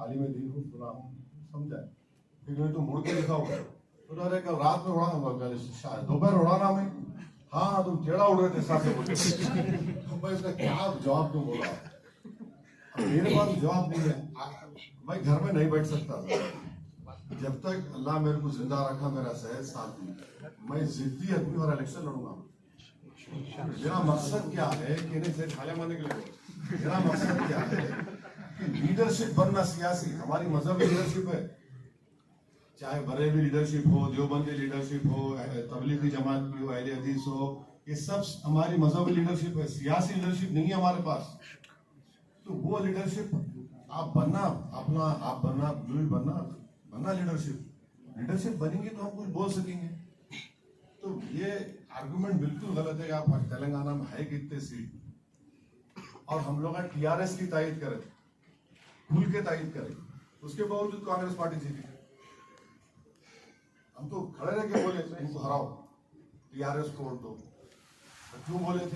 थाली में दी हूँ, थोड़ा समझा। फिर तुम मुड़ के दिखाओ तो अरे कल रात में उड़ाना होगा, कल शायद दोपहर उड़ाना में। हाँ तुम टेढ़ा उड़ रहे थे साथ में बोले। तो भाई इसका क्या जवाब तुम बोला? मेरे पास जवाब नहीं है। मैं घर में नहीं बैठ सकता जब तक अल्लाह मेरे को जिंदा रखा, मेरा सेहत साथ में, मैं जिद्दी आदमी और इलेक्शन लड़ूंगा। मेरा मकसद क्या है कि नहीं से खाले मारने के लिए, मेरा मकसद क्या है कि लीडरशिप बनना, सियासी हमारी मजहबी लीडरशिप है, चाहे बरेली लीडरशिप हो, देवबंदी लीडरशिप हो, तबलीगी जमात की हो, अहले हदीस हो, ये सब हमारी मजहबी लीडरशिप है, सियासी लीडरशिप नहीं है हमारे पास। तो वो लीडरशिप आप बनना, अपना आप बनना, जो भी बनना लीडरशिप बनेंगे तो हम कुछ बोल सकेंगे। तो ये आर्गुमेंट बिल्कुल गलत है। आप तेलंगाना में है कितने सीट और हम लोग टीआरएस की तायद करें, खुल के तायद करें, उसके बावजूद कांग्रेस पार्टी जीती। हम तो खड़े रह के बोले इनको हराओ, टीआरएस तोड़ दो, क्यों बोले थे?